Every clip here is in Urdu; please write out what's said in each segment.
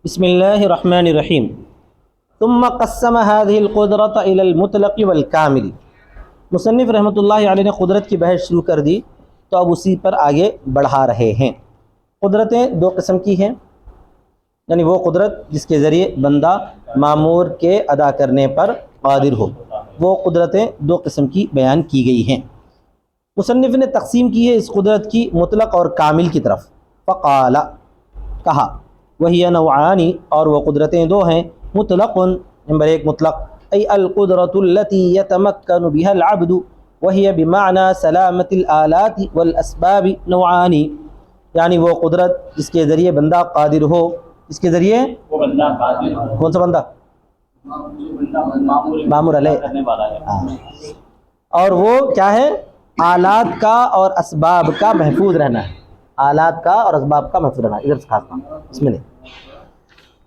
بسم اللہ الرحمن الرحیم ثم قسم هذه القدرة الى المطلق والکامل۔ مصنف رحمۃ اللہ علیہ نے قدرت کی بحث شروع کر دی تو اب اسی پر آگے بڑھا رہے ہیں۔ قدرتیں دو قسم کی ہیں، یعنی وہ قدرت جس کے ذریعے بندہ مامور کے ادا کرنے پر قادر ہو، وہ قدرتیں دو قسم کی بیان کی گئی ہیں۔ مصنف نے تقسیم کی ہے اس قدرت کی مطلق اور کامل کی طرف۔ فقال، کہا، وہی نوعانی، اور وہ قدرتیں دو ہیں۔ مطلق، نمبر ایک مطلق، ای القدرۃ التی یتمکن بها العبد وہی بمعنی سلامت الآلات والاسباب نوعانی، یعنی وہ قدرت جس کے ذریعے بندہ قادر ہو، جس کے ذریعے وہ بندہ قادر ہو، کون سا بندہ؟ مامور علیہ، اور وہ کیا ہے؟ آلات کا اور اسباب کا محفوظ رہنا ہے۔ آلات کا اور اسباب کا محفوظ رہنا، ادھر سے خاص کام اس میں نہیں،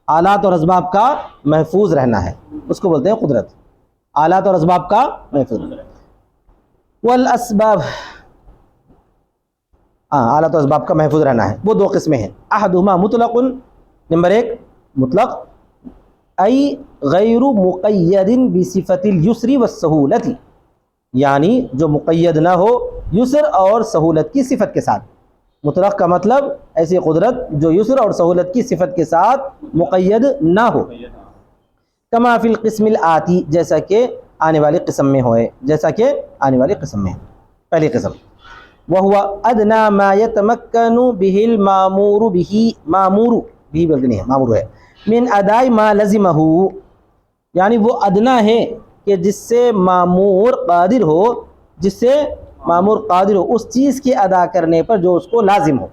آلات اور اسباب کا محفوظ رہنا ہے، اس کو بولتے ہیں قدرت، آلات اور اسباب کا محفوظ رہنا۔ والاسباب، آلات اور اسباب کا محفوظ رہنا ہے، وہ دو قسمیں ہیں۔ احدہما مطلق، نمبر ایک مطلق، ای غیر مقید بصفت اليسر والسہولت، یعنی جو مقید نہ ہو یسر اور سہولت کی صفت کے ساتھ۔ مطلق کا مطلب ایسی قدرت جو یسر اور سہولت کی صفت کے ساتھ مقید نہ ہو۔ کما فی القسم الآتی، جیسا کہ آنے والی قسم میں ہوئے، جیسا کہ آنے والی قسم میں ہے۔ پہلی قسم، وہو ادنی ما یتمکن بہ المامور بہ، مامور بھی بلکہ نہیں ہے، مامور ہے، من ادائی ما لزمہ، یعنی وہ ادنا ہے کہ جس سے مامور قادر ہو، جس سے مامور قادر ہو اس چیز کے ادا کرنے پر جو اس کو لازم ہو،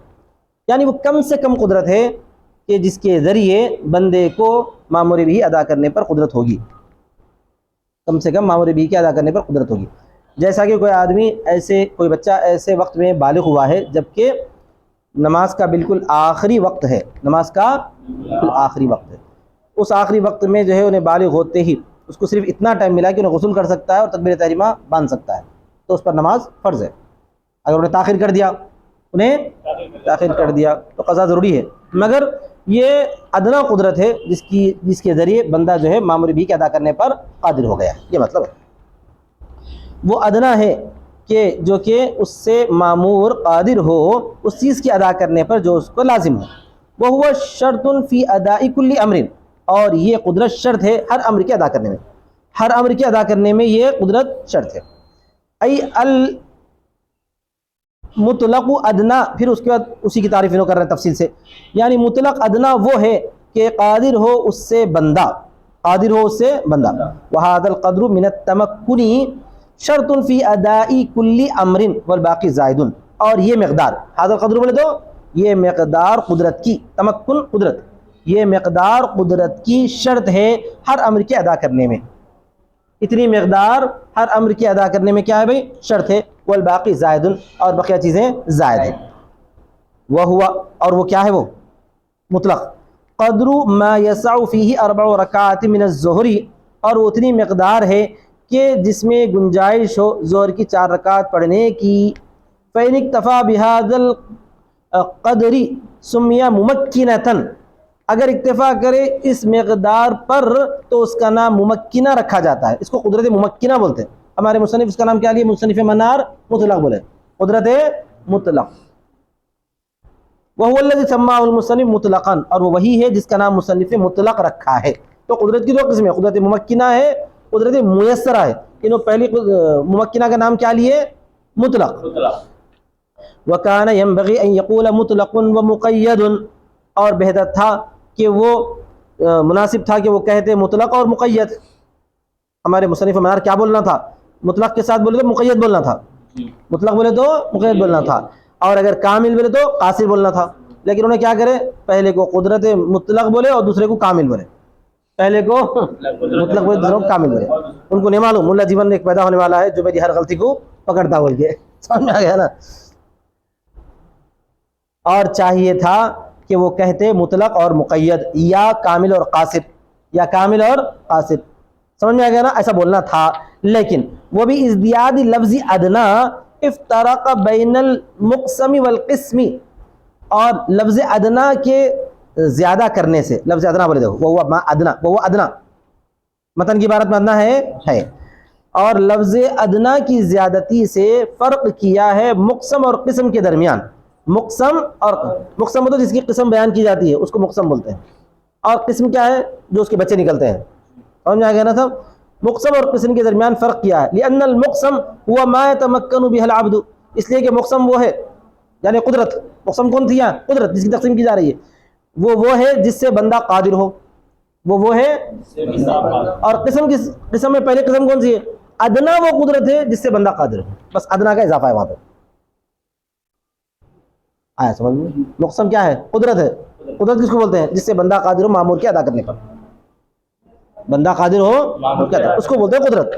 یعنی وہ کم سے کم قدرت ہے کہ جس کے ذریعے بندے کو مامور بھی ادا کرنے پر قدرت ہوگی، کم سے کم مامور بھی کے ادا کرنے پر قدرت ہوگی۔ جیسا کہ کوئی آدمی ایسے، کوئی بچہ ایسے وقت میں بالغ ہوا ہے جبکہ نماز کا بالکل آخری وقت ہے، نماز کا بالکل آخری وقت ہے، اس آخری وقت میں جو ہے انہیں بالغ ہوتے ہی اس کو صرف اتنا ٹائم ملا کہ انہیں غسل کر سکتا ہے اور تکبیر تحریمہ باندھ سکتا ہے، تو اس پر نماز فرض ہے۔ اگر انہیں تاخیر کر دیا، تو قضا ضروری ہے، مگر یہ ادنا قدرت ہے جس کے ذریعے بندہ جو ہے مامور بھی کے ادا کرنے پر قادر ہو گیا ہے، یہ مطلب ہے۔ وہ ادنا ہے کہ جو کہ اس سے مامور قادر ہو اس چیز کے ادا کرنے پر جو اس کو لازم ہو۔ وہو شرط فی اداء کل امر، اور یہ قدرت شرط ہے ہر امر کے ادا کرنے میں، ہر امر کے ادا کرنے میں یہ قدرت شرط ہے۔ ای المطلق ادنا، پھر اس کے بعد اسی کی تعریف انہوں کر رہے ہیں تفصیل سے، یعنی مطلق ادنا وہ ہے کہ قادر ہو اس سے بندہ، قادر ہو اس سے بندہ۔ وہذا القدر من التمکن شرط فی اداء کل امر والباقی زائد، اور یہ مقدار، هذا القدر بولے تو یہ مقدار قدرت کی، تمکن قدرت، یہ مقدار قدرت کی شرط ہے ہر امر کے ادا کرنے میں، اتنی مقدار ہر امر کے ادا کرنے میں کیا ہے بھائی؟ شرط ہے۔ والباقی زائد، اور بقیہ چیزیں زائد ہیں۔ وہو، اور وہ کیا ہے؟ وہ مطلق، قدر ما یسع فیہ 4 رکعات من الظہر، اور وہ اتنی مقدار ہے کہ جس میں گنجائش ہو ظہر کی 4 رکعات پڑھنے کی۔ فإن اکتفا بهذا القدر سمی ممکنۃ، اگر اکتفا کرے اس مقدار پر تو اس کا نام ممکنہ رکھا جاتا ہے، اس کو قدرت ممکنہ بولتے ہیں۔ ہمارے مصنف اس کا نام کیا لیے؟ مصنف منار مطلق بولے، قدرت مطلق۔ وہو الذی سماه المصنف مطلقا، اور وہ وہی ہے جس کا نام مصنف مطلق رکھا ہے۔ تو قدرت کی دو قسمیں، قدرت ممکنہ ہے، قدرت میسرہ ہے۔ انہوں پہلی ممکنہ کا نام کیا لیے؟ مطلق۔ وکان ینبغی ان یقول مطلق ومقید، اور بہتر تھا کہ وہ مناسب تھا کہ وہ کہتے مطلق اور مقید۔ ہمارے مصنف منار کیا بولنا تھا؟ مطلق کے ساتھ بولے تو مقید بولنا تھا، مطلق بولے تو مقید بولنا تھا، اور اگر کامل بولے تو قاصر بولنا تھا۔ لیکن انہیں کیا کرے؟ پہلے کو قدرت مطلق بولے اور دوسرے کو کامل بولے، پہلے کو مطلق بولے دوسرے کو کامل بولے۔ ان کو نہیں معلوم ملا جیون میں ایک پیدا ہونے والا ہے جو میری ہر غلطی کو پکڑتا بول کے، سمجھ میں آ گیا نا؟ اور چاہیے تھا کہ وہ کہتے مطلق اور مقید، یا کامل اور قاصر، یا کامل اور قاصر، سمجھ میں آ گیا نا؟ ایسا بولنا تھا۔ لیکن وہ بھی ازدیاد لفظ ادنا افترق بین المقسم والقسم، اور لفظ ادنا کے زیادہ کرنے سے، لفظ ادنا بولے دیکھو، وہ ما ادنا، وہ ادنا، متن کی عبارت میں ادنا ہے، اور لفظ ادنا کی زیادتی سے فرق کیا ہے مقسم اور قسم کے درمیان. مقسم اور مقسم تو جس کی قسم بیان کی جاتی ہے اس کو مقسم بولتے ہیں، اور قسم کیا ہے؟ جو اس کے بچے نکلتے ہیں. سمجھ میں آ گیا نا صاحب؟ مقسم اور قسم کے درمیان فرق کیا ہے؟ لأن المقسم هو ما يتمكن به العبد، اس لیے کہ مقسم وہ ہے، یعنی قدرت. مقسم کون تھی یہاں؟ قدرت جس کی تقسیم کی جا رہی ہے، وہ ہے جس سے بندہ قادر ہو، وہ ہے. اور قسم میں پہلے قسم کون سی ہے؟ ادنا وہ قدرت ہے جس سے بندہ قادر ہو، بس ادنا کا اضافہ ہے وہاں پہ. آیا سمجھ میں؟ مقسم کیا ہے؟ قدرت ہے. قدرت کس کو بولتے ہیں؟ جس سے بندہ قادر ہو مامور کے ادا کرنے پر، بندہ قادر ہو اس کو بولتے ہیں قدرت.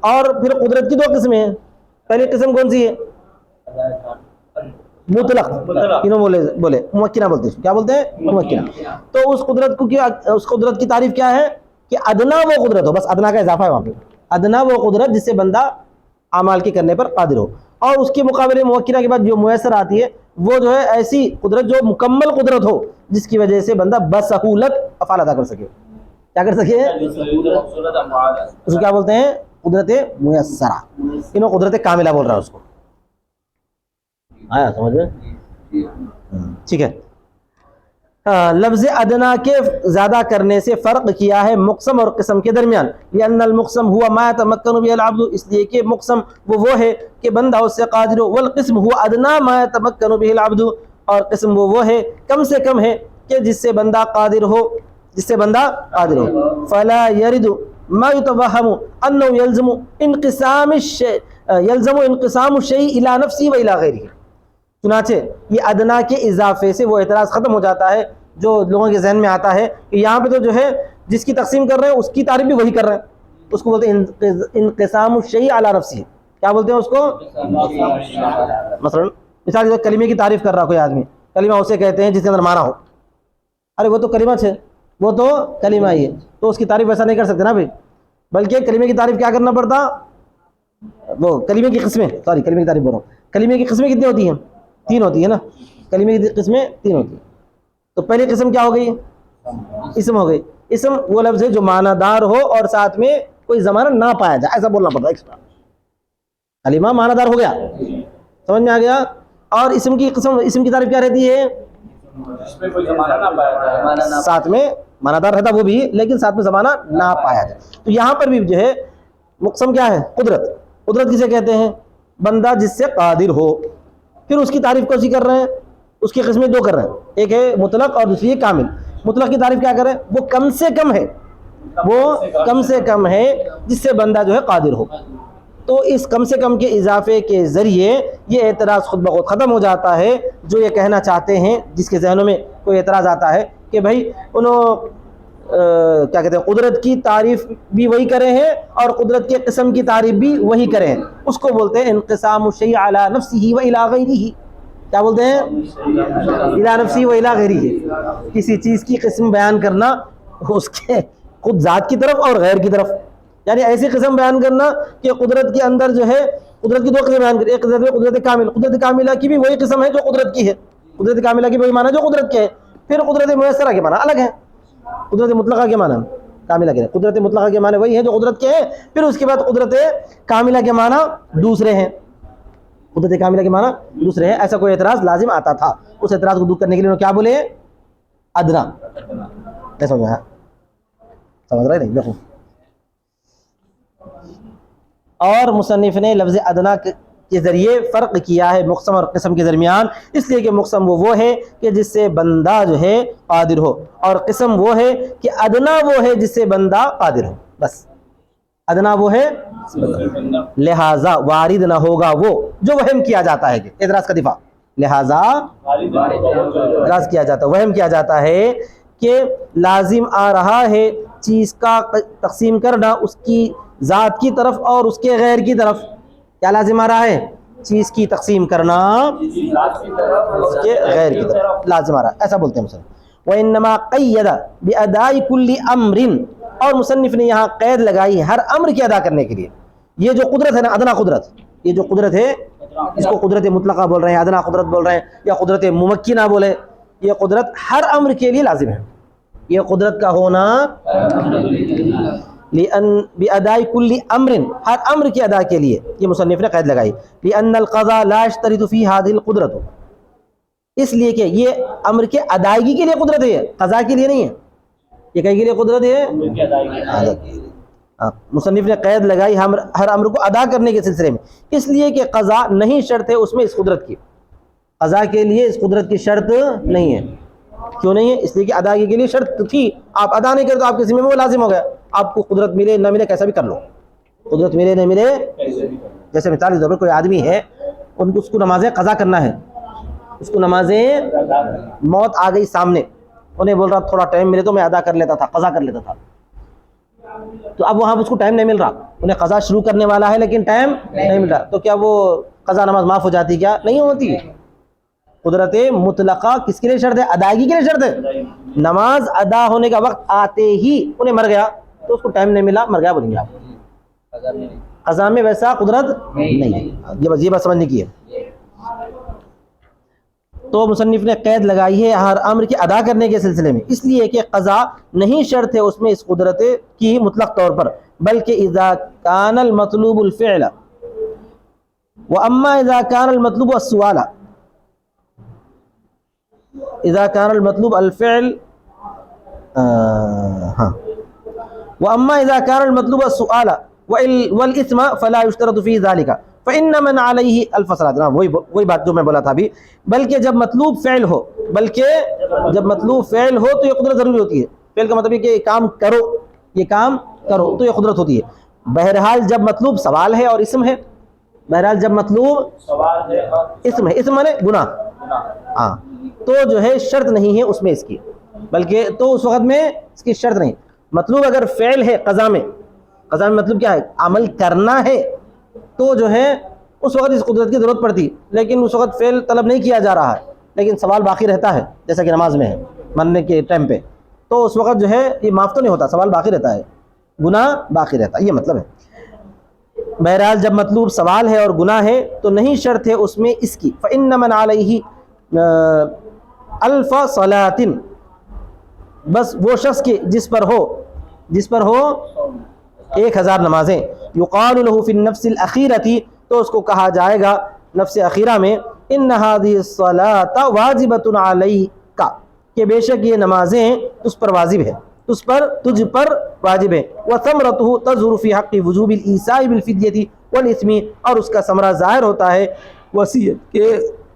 اور پھر قدرت کی دو قسمیں ہیں. پہلی قسم کون سی ہے؟ مطلق، انہوں بولے ممکنہ بولتے ہیں. کیا بولتے ہیں؟ ممکنہ. تو اس قدرت کو کیا، اس قدرت کی تعریف کیا ہے؟ کہ ادنا وہ قدرت ہو، بس ادنا کا اضافہ ہے وہاں پہ. ادنا وہ قدرت جس سے بندہ اعمال کے کرنے پر قادر ہو. اور اس کے مقابلے ممکنہ کے بعد جو میسر آتی ہے وہ جو ہے ایسی قدرت جو مکمل قدرت ہو، جس کی وجہ سے بندہ بسہولت افعال ادا کر سکے. کیا کر سکے؟ اس کو کیا بولتے ہیں؟ قدرت میسرہ. انہوں قدرت کاملہ بول رہا ہے اس کو. آیا سمجھ میں؟ ٹھیک ہے. لفظ ادنا کے زیادہ کرنے سے فرق کیا ہے مقسم اور قسم کے درمیان. لأن المقسم هو ما يتمكن به العبد، اس لیے کہ مقسم وہ ہے کہ بندہ اس سے قادر ہو. والقسم هو ادنا ما يتمكن به العبد، اور قسم وہ ہے کم سے کم ہے کہ جس سے بندہ قادر ہو، جس سے بندہ قادر ہو. فلا يرد ما يتوهم انه يلزم انقسام الشيء الى نفسه والى غيره. چنانچہ یہ ادنا کے اضافے سے وہ اعتراض ختم ہو جاتا ہے جو لوگوں کے ذہن میں آتا ہے کہ یہاں پہ تو جو ہے جس کی تقسیم کر رہے ہیں اس کی تعریف بھی وہی کر رہے ہیں. اس کو بولتے ہیں انقسام الشیء علی نفسہ. کیا بولتے ہیں اس کو؟ مثال کلمے کی تعریف کر رہا کوئی آدمی، کلمہ اسے کہتے ہیں جس کے اندر معنی ہو. ارے وہ تو کلمہ ہے، وہ تو کلمہ ہی ہے، تو اس کی تعریف ایسا نہیں کر سکتے نا بھائی. بلکہ کلمے کی تعریف کیا کرنا پڑتا؟ وہ کلمے کی قسمیں، کلمے کی تعریف بول رہا ہوں. کلمے کی قسمیں کتنی ہوتی ہیں؟ 3 ہوتی ہے نا. کلمے کی قسمیں 3 ہوتی ہیں. تو پہلی قسم کیا ہو گئی؟ اسم ہو گئی. اسم وہ لفظ ہے جو معنی دار ہو اور ساتھ میں کوئی زمانہ نہ پایا جائے، ایسا بولنا پڑتا ہے ایکسٹرا. کلمہ معنی دار ہو گیا، سمجھ میں آ گیا. اور اسم کی قسم، اسم کی تعریف کیا رہتی ہے؟ ساتھ میں معنی دار رہتا وہ بھی، لیکن ساتھ میں زمانہ نہ پایا جائے. تو یہاں پر بھی جو ہے مقسم کیا ہے؟ قدرت. قدرت کسے کہتے ہیں؟ بندہ جس سے قادر ہو. پھر اس کی تعریف کیسی کر رہے ہیں؟ اس کی قسمیں 2 کر رہے ہیں، ایک ہے مطلق اور دوسری ہے کامل. مطلق کی تعریف کیا کریں؟ وہ کم سے کم ہے، وہ کم سے کم ہے جس سے بندہ جو ہے قادر ہو. تو اس کم سے کم کے اضافے کے ذریعے یہ اعتراض خود بخود ختم ہو جاتا ہے جو یہ کہنا چاہتے ہیں، جس کے ذہنوں میں کوئی اعتراض آتا ہے کہ بھائی انہوں کیا کہتے ہیں قدرت کی تعریف بھی وہی کرے ہیں اور قدرت کے قسم کی تعریف بھی وہی کرے ہیں. اس کو بولتے ہیں انقسام الشیء علی نفسہ و الی غیرہ. کیا بولتے ہیں؟ الی نفسہ و الی غیرہ. کسی چیز کی قسم بیان کرنا اس کے خود ذات کی طرف اور غیر کی طرف، یعنی ایسی قسم بیان کرنا کہ قدرت کے اندر جو ہے قدرت کی 2 قسم بیان کریں. ایک قدرت کامل، قدرت کاملہ کی بھی وہی قسم ہے جو قدرت کی ہے، قدرت کاملہ کی وہی معنی جو قدرت کے ہے. پھر قدرت میسرہ کے معنی الگ ہے. قدرت مطلقہ کے معنی کاملہ کے، قدرت مطلقہ کے معنی وہی ہیں جو قدرت کے ہیں. پھر اس کے بعد قدرت کاملہ کے معنی دوسرے ہیں، قدرت کاملہ کے معنی دوسرے ہیں. ایسا کوئی اعتراض لازم آتا تھا، اس اعتراض کو دور کرنے کے لیے انہوں کیا بولے؟ ادنا. نہیں سمجھ میں؟ سمجھ رہے نہیں؟ دیکھو، اور مصنف نے لفظ ادنا کے ذریعے فرق کیا ہے مقسم اور قسم کے درمیان، اس لیے کہ مقسم وہ ہے کہ جس سے بندہ جو ہے قادر ہو، اور قسم وہ ہے کہ ادنا وہ ہے جس سے بندہ قادر ہو. بس ادنا وہ ہے، لہذا وارد نہ ہوگا وہ جو وہم کیا جاتا ہے. کہ اعتراض کا دفاع، لہذا اعتراض کیا جاتا ہے، وہم کیا جاتا ہے کہ لازم آ رہا ہے چیز کا تقسیم کرنا اس کی ذات کی طرف اور اس کے غیر کی طرف. کیا لازم آ رہا ہے؟ چیز کی تقسیم کرنا اس کے غیر کی طرف لازم آ رہا ہے، ایسا بولتے ہیں مصنف. وَإِنَّمَا قَيَّدَ بِأَدَاءِ كُلِّ أَمْرٍ، اور مصنف نے یہاں قید لگائی ہر امر کی ادا کرنے کے لیے. یہ جو قدرت ہے نا، ادنا قدرت، یہ جو قدرت ہے اس کو قدرت مطلقہ بول رہے ہیں، ادنا قدرت بول رہے ہیں، یا قدرت ممکنہ بولے. یہ قدرت ہر امر کے لیے لازم ہے، یہ قدرت کا ہونا بِأَدَاءِ كُلِّ أَمْرٍ، ہر امر کی ادا کے لیے، یہ مصنف نے قید لگائی، لِأَنَّ الْقَضَاءَ لَا يَشْتَرِطُ فِي هَذِهِ الْقُدْرَةُ، اس لیے کہ یہ امر کے ادائیگی کے لیے قدرت ہے، قضا کے لیے نہیں ہے، یہ کہیں کے لیے قدرت ہے، مصنف نے قید لگائی ہر امر کو ادا کرنے کے سلسلے میں، اس لیے کہ قضا نہیں شرط ہے اس میں اس قدرت کی، قضا کے لیے اس قدرت کی شرط نہیں ہے، کیوں نہیں ہے؟ اس لیے کہ ادائیگی کے لیے شرط تھی، آپ ادا نہیں کرتے تو آپ کے ذمہ میں وہ لازم ہو گیا، آپ کو قدرت ملے نہ ملے کیسا بھی کر لو، قدرت ملے نہ ملے، جیسے مثال کے طور پر کوئی آدمی ہے اس کو نمازیں قضا کرنا ہے، اس کو نمازیں موت آ گئی سامنے، انہیں بول رہا تھوڑا ٹائم ملے تو میں ادا کر لیتا تھا، قضا کر لیتا تھا، تو اب وہاں اس کو ٹائم نہیں مل رہا، انہیں قضا شروع کرنے والا ہے لیکن ٹائم نہیں مل رہا، تو کیا وہ قضا نماز معاف ہو جاتی؟ کیا نہیں ہوتی؟ قدرت مطلقہ کس کے لیے شرط ہے؟ ادائیگی کے لیے شرط ہے، نماز ادا ہونے کا وقت آتے ہی انہیں مر گیا تو اس کو ٹائم نہیں ملا، مر گیا بولیں گے آپ، قضا میں ویسا قدرت نہیں ہے، یہ بات سمجھنے کی ہے۔ تو مصنف نے قید لگائی ہے ہر امر کے ادا کرنے کے سلسلے میں، اس لیے کہ قضا نہیں شرط ہے اس میں اس قدرت کی مطلق طور پر، بلکہ اذا کان المطلوب الفعل واما اذا کان المطلوب السؤال، اذا کان المطلوب الفعل واما اذا کان المطلوب السؤال والاثم فلا يشترط فيه ذلك فإن من علیہ الفصلات، وہی بات جو میں بولا تھا ابھی، بلکہ جب مطلوب فعل ہو، تو یہ قدرت ضروری ہوتی ہے، فعل کا مطلب یہ کہ یہ کام کرو تو یہ قدرت ہوتی ہے، بہرحال جب مطلوب سوال ہے اور اسم ہے، بہرحال جب مطلوب اسم ہے، اسم مانے گناہ، ہاں تو جو ہے شرط نہیں ہے اس میں اس کی، بلکہ تو اس وقت میں اس کی شرط نہیں، مطلوب اگر فعل ہے قضا میں مطلب کیا ہے؟ عمل کرنا ہے، تو جو ہے اس وقت اس قدرت کی ضرورت پڑتی، لیکن اس وقت فعل طلب نہیں کیا جا رہا ہے لیکن سوال باقی رہتا ہے، جیسا کہ نماز میں ہے مرنے کے ٹائم پہ، تو اس وقت جو ہے یہ معاف تو نہیں ہوتا، سوال باقی رہتا ہے، گناہ باقی رہتا ہے، یہ مطلب ہے۔ بہرحال جب مطلوب سوال ہے اور گناہ ہے تو نہیں شرط ہے اس میں اس کی، فإن من علیہ الف صلاۃ، بس وہ شخص کی جس پر ہو 1000 نمازیں، یقال له فی النفس الاخیرۃ، تو اس کو کہا جائے گا نفس اخیرہ میں، ان هذه الصلاۃ واجبۃ علیک، کہ بے شک یہ نمازیں اس پر واجب ہے، تجھ پر واجب ہے، وثمرته تظہر فی حق وجوب الایصاء بالفدیۃ والاثم، اور اس کا ثمرہ ظاہر ہوتا ہے وصیت کے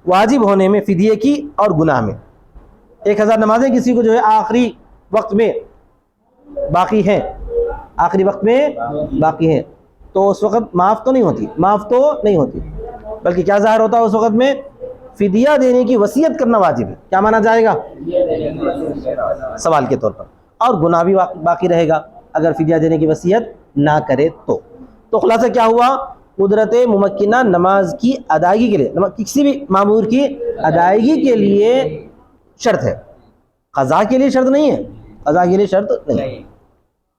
واجب ہونے میں، فدیے کی اور گناہ میں۔ 1000 نمازیں کسی کو جو ہے آخری وقت میں باقی ہیں، تو اس وقت معاف تو نہیں ہوتی، بلکہ کیا ظاہر ہوتا ہے اس وقت میں؟ فدیہ دینے کی وصیت کرنا واجب ہے، کیا مانا جائے گا؟ سوال کے طور پر، اور گناہ بھی باقی رہے گا اگر فدیہ دینے کی وصیت نہ کرے تو خلاصہ کیا ہوا؟ قدرت ممکنہ نماز کی ادائیگی کے لیے، کسی بھی معمور کی ادائیگی کے لیے شرط ہے، قضا کے لیے شرط نہیں ہے،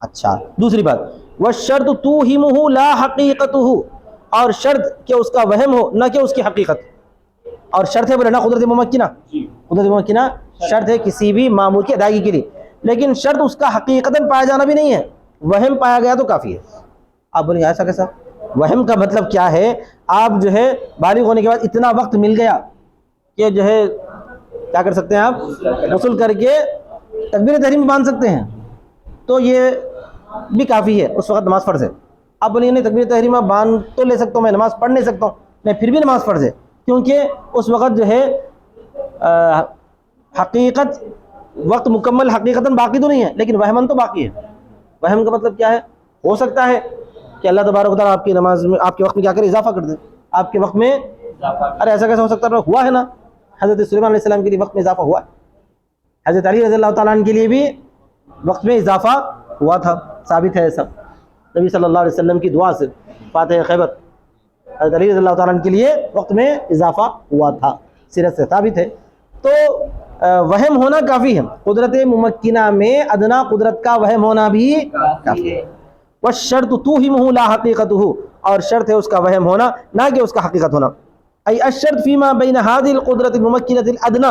اچھا دوسری بات، والشرط توہمہ لا حقیقتہ، اور شرط کہ اس کا وہم ہو نہ کہ اس کی حقیقت، اور شرط ہے بولے نا قدرت ممکنہ شرط ہے کسی بھی معمول کی ادائیگی کے لیے، لیکن شرط اس کا حقیقتاً پایا جانا بھی نہیں ہے، وہم پایا گیا تو کافی ہے۔ آپ بولیں گے ایسا کیسا؟ وہم کا مطلب کیا ہے؟ آپ جو ہے بالغ ہونے کے بعد اتنا وقت مل گیا کہ جو ہے کیا کر سکتے ہیں آپ؟ غسل کر کے تکبیر تحریم باندھ سکتے ہیں، تو یہ بھی کافی ہے، اس وقت نماز فرض ہے۔ آپ بولیں نہیں تکبیر تحریمہ باندھ تو لے سکتا ہوں، میں نماز پڑھ نہیں سکتا ہوں، نہیں پھر بھی نماز فرض ہے، کیونکہ اس وقت جو ہے حقیقت وقت مکمل حقیقتاً باقی تو نہیں ہے لیکن وہمن تو باقی ہے۔ وہم کا مطلب کیا ہے؟ ہو سکتا ہے کہ اللہ تبارک و تعالیٰ آپ کی نماز میں، آپ کے وقت میں کیا کرے؟ اضافہ کر دے، آپ کے وقت میں ارے ایسا کیسا ہو سکتا ہے؟ ہوا ہے نا، حضرت سلیمان علیہ السلام کے لیے وقت میں اضافہ ہوا ہے، حضرت علی رضی اللہ تعالیٰ عنہ کے لیے بھی وقت میں اضافہ ہوا تھا، ثابت ہے سب، نبی صلی اللہ علیہ وسلم کی دعا سے فاتح خیبر حضرت علی رضی اللہ تعالیٰ عنہ کے لیے وقت میں اضافہ ہوا تھا، سیرت سے ثابت ہے۔ تو وہم ہونا کافی ہے، قدرت ممکنہ میں ادنا قدرت کا وہم ہونا بھی کافی ہے۔ والشرط توہمہ لا حقیقتہ، اور شرط ہے اس کا وہم ہونا نہ کہ اس کا حقیقت ہونا، ای الشرط فیما بین هذه القدرت الممکنۃ الادنی،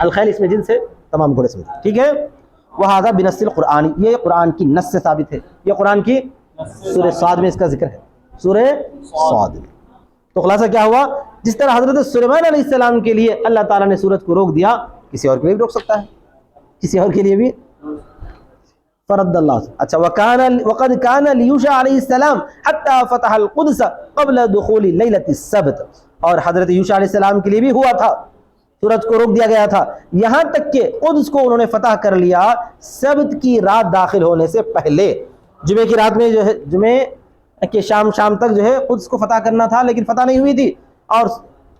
الخیل اس میں جنس ہے، تمام گھوڑے سمجھے، ٹھیک ہے. وہذا بنص القرآن، یہ قرآن کی نص سے ثابت ہے، یہ قرآن کی سورہ صاد میں اس کا ذکر ہے، سورہ صاد. تو خلاصہ کیا ہوا، جس طرح حضرت سلیمان علیہ السلام کے لیے اللہ تعالیٰ نے سورج کو روک دیا، کسی اور کے لیے بھی روک سکتا ہے، کسی اور کے لیے بھی. فرد اللہ. اچھا وقد كان ليوشع علیہ السلام حتى فتح القدس قبل دخول لیلۃ السبت، اور حضرت یوشع علیہ السلام کے لیے بھی ہوا تھا، سورج کو روک دیا گیا تھا یہاں تک کہ قدس کو انہوں نے فتح کر لیا سبت کی رات داخل ہونے سے پہلے. جمعے کی رات میں جو ہے، جمعے کے شام تک جو ہے قدس کو فتح کرنا تھا، لیکن فتح نہیں ہوئی تھی، اور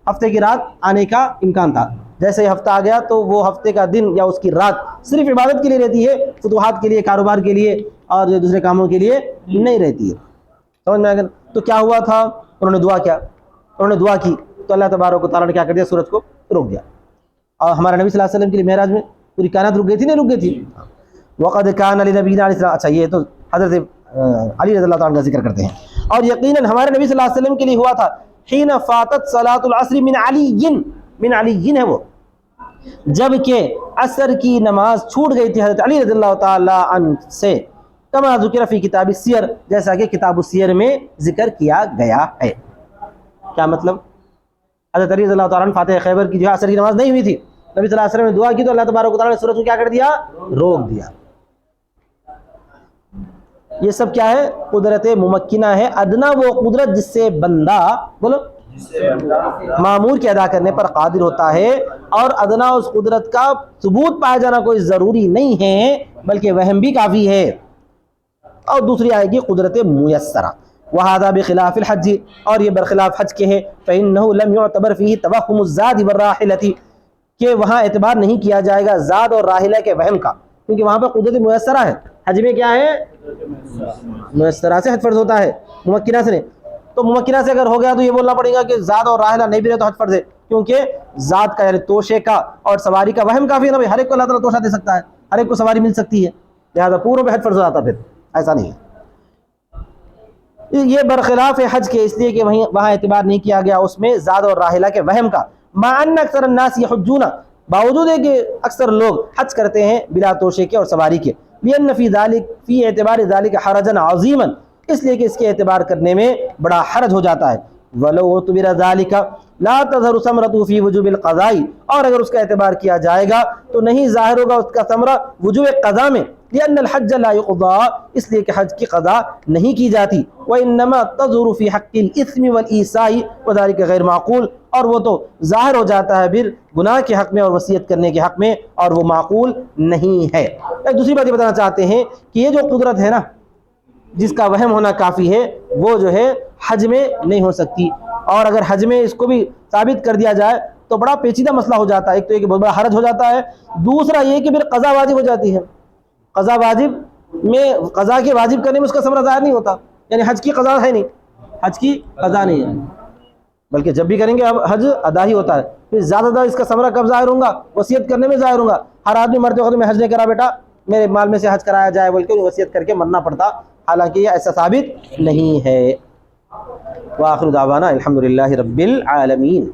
ہفتے کی رات آنے کا امکان تھا. جیسے ہی ہفتہ آ گیا تو وہ ہفتے کا دن یا اس کی رات صرف عبادت کے لیے رہتی ہے، فتوحات کے لیے، کاروبار کے لیے اور جو دوسرے کاموں کے لیے نہیں رہتی ہے. سمجھ میں آ گیا؟ تو کیا ہوا تھا، انہوں نے دعا کیا، انہوں نے دعا کی تو اللہ تبارک و تعالیٰ نے کیا کر دیا، سورج کو روک دیا. اور ہمارے نبی صلی اللہ علیہ وسلم کے لیے معراج میں پوری کائنات رک گئی تھی، نہیں رک گئی تھی. وقد كان لنبينا علیہ السلام. اچھا یہ تو حضرت علی رضی اللہ تعالیٰ کا ذکر کرتے ہیں. اور یقیناً ہمارے نبی صلی اللہ علیہ وسلم کے لیے ہوا تھا حين فاتت صلاة العصر من علی ہے وہ، جب کہ عصر کی نماز چھوٹ گئی تھی حضرت علی رضی اللہ تعالیٰ عنہ سے، کما ذکر فی کتاب السیر، جیسا کہ کتاب السیر میں ذکر کیا گیا ہے. کیا مطلب، حضرت علی رضی اللہ تعالیٰ عنہ فاتح خیبر کی جو عصر کی نماز نہیں ہوئی تھی، نبی صلی اللہ علیہ وسلم نے دعا کی تو اللہ تبارک و تعالیٰ نے سورج کو کیا کر دیا، روک دیا. یہ سب کیا ہے، قدرت ممکنہ ہے، ادنا وہ قدرت جس سے بندہ بولو معمور کے ادا کرنے پر قادر ہوتا ہے، اور ادنا اس قدرت کا ثبوت پایا جانا کوئی ضروری نہیں ہے بلکہ وہم بھی کافی ہے. اور دوسری آئے گی قدرت میسرہ، وہذا بخلاف الحج، اور یہ برخلاف حج کے ہے، فإنه لم يعتبر فيه توهم الزاد والراحلة، کہ وہاں اعتبار نہیں کیا جائے گا زاد اور راحلہ کے وہم کا، کیونکہ وہاں پر قدرت میسرہ ہے. حج میں کیا ہے، میسرہ سے حج فرض ہوتا ہے، ممکنہ سے نہیں. تو ممکنہ سے اگر ہو گیا تو یہ بولنا پڑے گا کہ زاد اور راحلہ نہیں بھی رہے تو حج فرض ہے، کیونکہ زاد کا یعنی توشے کا اور سواری کا وہم کافی ہے نا بھائی، ہر ایک کو اللہ تعالیٰ توشہ دے سکتا ہے، ہر ایک کو سواری مل سکتی ہے، لہذا پوروں پہ حج فرض ہو جاتا، پھر ایسا نہیں ہے. یہ برخلاف حج کے اس لیے کہ وہاں اعتبار نہیں کیا گیا اس میں زاد اور راحلہ کے وہم کا. مع ان اکثر الناس یحجون، باوجود ہے کہ اکثر لوگ حج کرتے ہیں بلا توشے کے اور سواری کے، لأن فی ذلک فی اعتبار ذلک حرجا عظیما، اس لیے کہ اس کے اعتبار کرنے میں بڑا حرج ہو جاتا ہے. ولو اعتبر ذلک لا تظہر ثمرۃ فی وجوب القضاء، اور اگر اس کا اعتبار کیا جائے گا تو نہیں ظاہر ہوگا اس کا ثمرہ وجوب قضاء میں، لأن الحج لا يقضى، اس لیے کہ حج کی قضاء نہیں کی جاتی. وانما تظہر فی حق الاثم والایساء وذلك غیر معقول، اور وہ تو ظاہر ہو جاتا ہے پھر گناہ کے حق میں اور وصیت کرنے کے حق میں، اور وہ معقول نہیں ہے. ایک دوسری بات یہ بتانا چاہتے ہیں کہ یہ جو قدرت ہے نا جس کا وہم ہونا کافی ہے، وہ جو ہے حج میں نہیں ہو سکتی، اور اگر حج میں اس کو بھی ثابت کر دیا جائے تو بڑا پیچیدہ مسئلہ ہو جاتا ہے. ایک تو یہ کہ بہت بڑا حرج ہو جاتا ہے، دوسرا یہ کہ پھر قضا واجب ہو جاتی ہے. قضا واجب میں، قضا کے واجب کرنے میں اس کا ثمرہ ظاہر نہیں ہوتا، یعنی حج کی قضا ہے نہیں، حج کی قضا نہیں ہے، بلکہ جب بھی کریں گے اب حج ادا ہی ہوتا ہے. پھر زیادہ اس کا ثمرہ کب ظاہر ہوگا، وصیت کرنے میں ظاہر ہوگا. ہر آدمی مرتے وقت میں حج نہیں کرا بیٹا میرے مال میں سے حج کرایا جائے بول کے وصیت کر کے مرنا پڑتا، حالانکہ یہ ایسا ثابت نہیں ہے. وآخر دعوانا الحمدللہ رب العالمین.